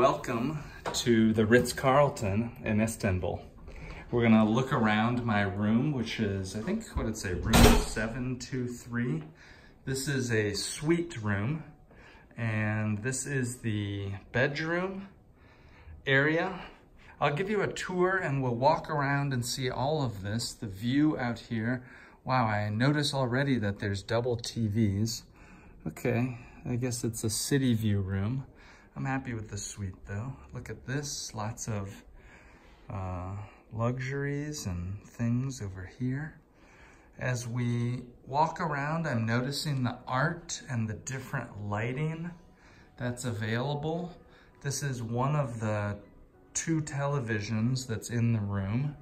welcome to the Ritz-Carlton in Istanbul. We're gonna look around my room, which is, I think, what did it say, room 723. This is a suite room, and this is the bedroom area. I'll give you a tour and we'll walk around and see all of this, the view out here. Wow, I notice already that there's double TVs. Okay, I guess it's a city view room. I'm happy with the suite though. Look at this, lots of luxuries and things over here. As we walk around, I'm noticing the art and the different lighting that's available. This is one of the 2 televisions that's in the room.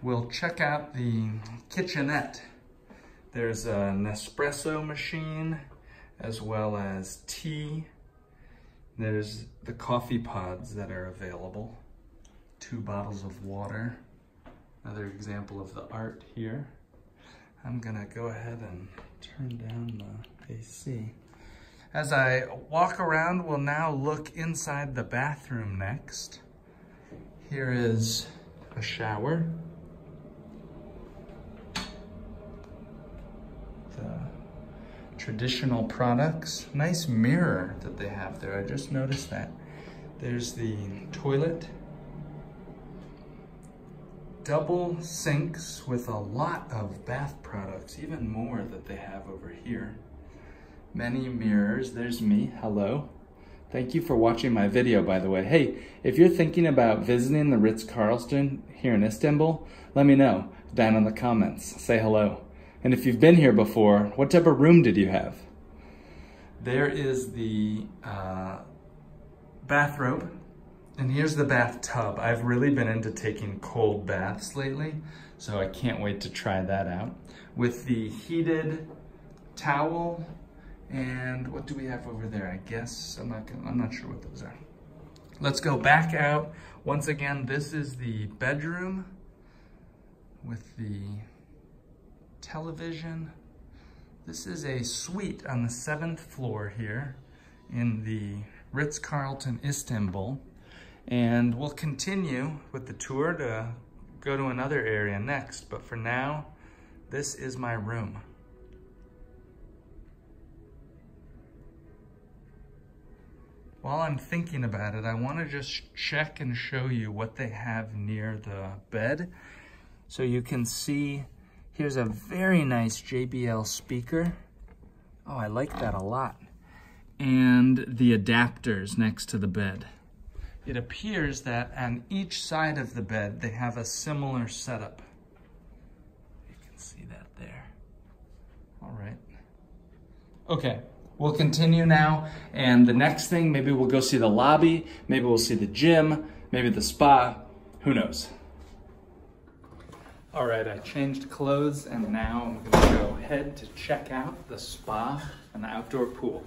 We'll check out the kitchenette. There's an espresso machine as well as tea. There's the coffee pods that are available. 2 bottles of water. Another example of the art here. I'm gonna go ahead and turn down the AC. As I walk around, we'll now look inside the bathroom next. Here is a shower. Traditional products. Nice mirror that they have there. I just noticed that. There's the toilet. Double sinks with a lot of bath products, even more that they have over here. Many mirrors. There's me. Hello. Thank you for watching my video, by the way. Hey, if you're thinking about visiting the Ritz-Carlton here in Istanbul, let me know down in the comments. Say hello. And if you've been here before, what type of room did you have? There is the bathrobe, and here's the bathtub. I've really been into taking cold baths lately, so I can't wait to try that out. With the heated towel, and what do we have over there? I guess, I'm not sure what those are. Let's go back out. Once again, this is the bedroom with the television. This is a suite on the 7th floor here in the Ritz-Carlton Istanbul. And we'll continue with the tour to go to another area next. But for now, this is my room. While I'm thinking about it, I want to just check and show you what they have near the bed. So you can see here's a very nice JBL speaker. Oh, I like that a lot. And the adapters next to the bed. It appears that on each side of the bed, they have a similar setup. You can see that there. All right. Okay, we'll continue now. And the next thing, maybe we'll go see the lobby, maybe we'll see the gym, maybe the spa, who knows? All right, I changed clothes and now I'm gonna go head to check out the spa and the outdoor pool.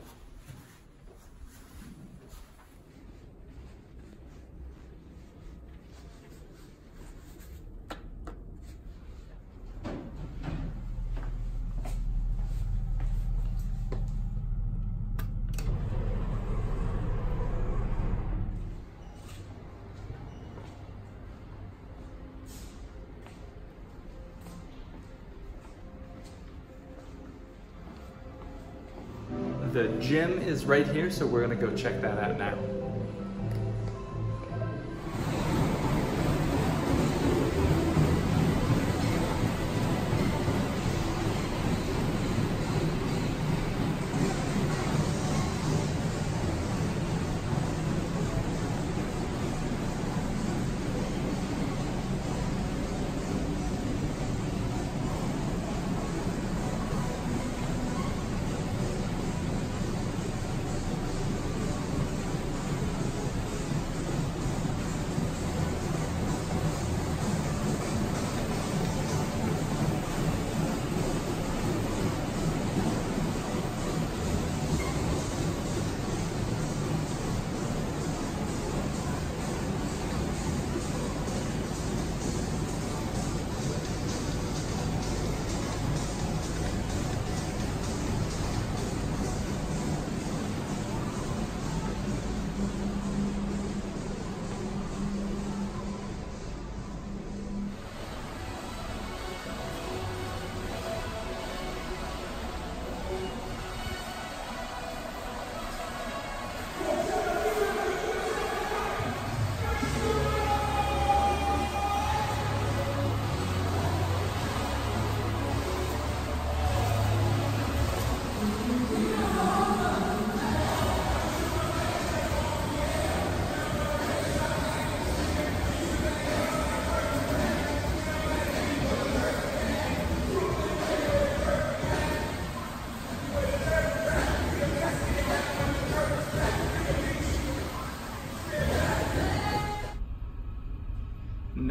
The gym is right here, so we're gonna go check that out now.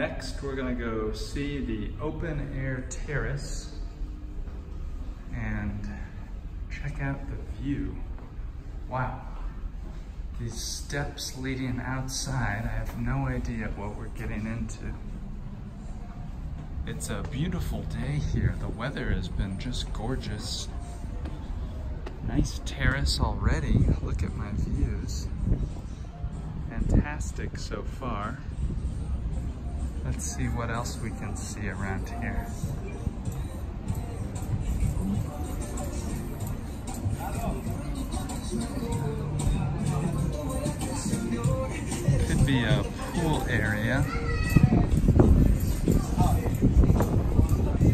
Next, we're gonna go see the open air terrace and check out the view. Wow, these steps leading outside, I have no idea what we're getting into. It's a beautiful day here. The weather has been just gorgeous. Nice terrace already. Look at my views. Fantastic so far. Let's see what else we can see around here. Could be a pool area.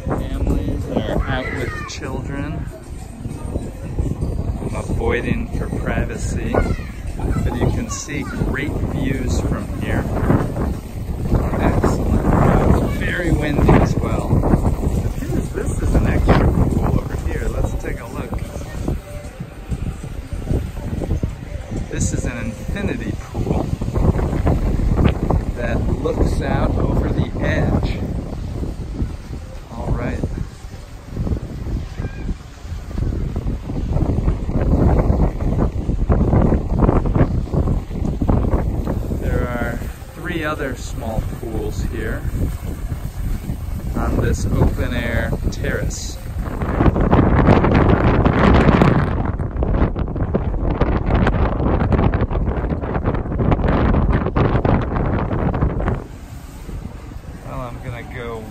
Families are out with children. I'm avoiding for privacy, but you can see great views from here. Excellent. It's very windy as well. This is an extra pool over here. Let's take a look. This is an infinity pool that looks out over the edge. All right. There are 3 other small pools here on this open air terrace.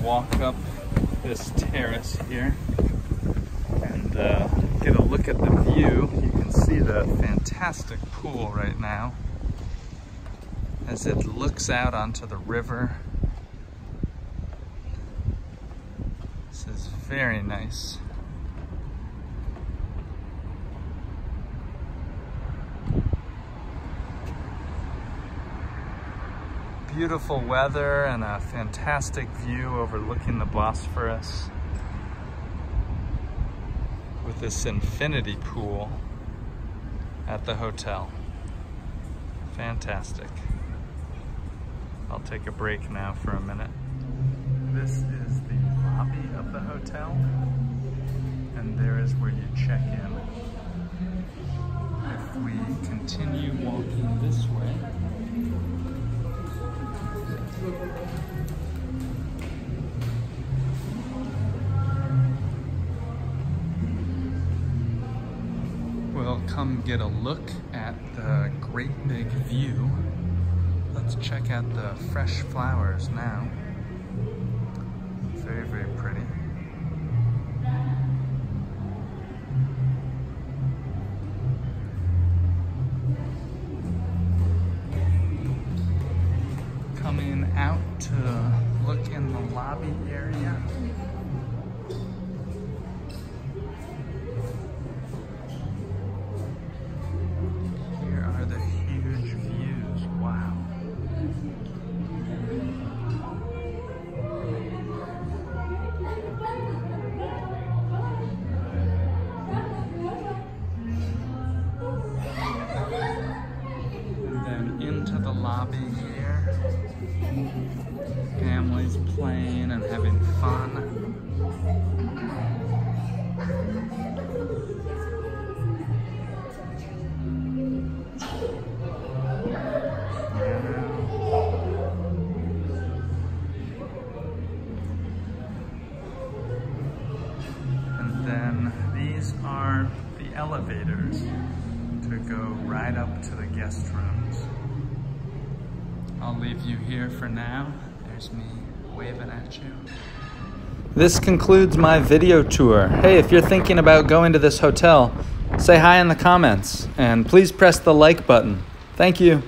Walk up this terrace here and get a look at the view. You can see the fantastic pool right now as it looks out onto the river. This is very nice. Beautiful weather and a fantastic view overlooking the Bosphorus with this infinity pool at the hotel. Fantastic. I'll take a break now for a minute. This is the lobby of the hotel, and there is where you check in. If we continue walking this way, we'll come get a look at the great big view. Let's check out the fresh flowers now. Very, very pretty. Coming out to look in the lobby area. Here are the huge views. Wow. And then into the lobby here. Families playing and having fun. And then these are the elevators to go right up to the guest rooms. I'll leave you here for now. There's me waving at you. This concludes my video tour. Hey, if you're thinking about going to this hotel, say hi in the comments and please press the like button. Thank you.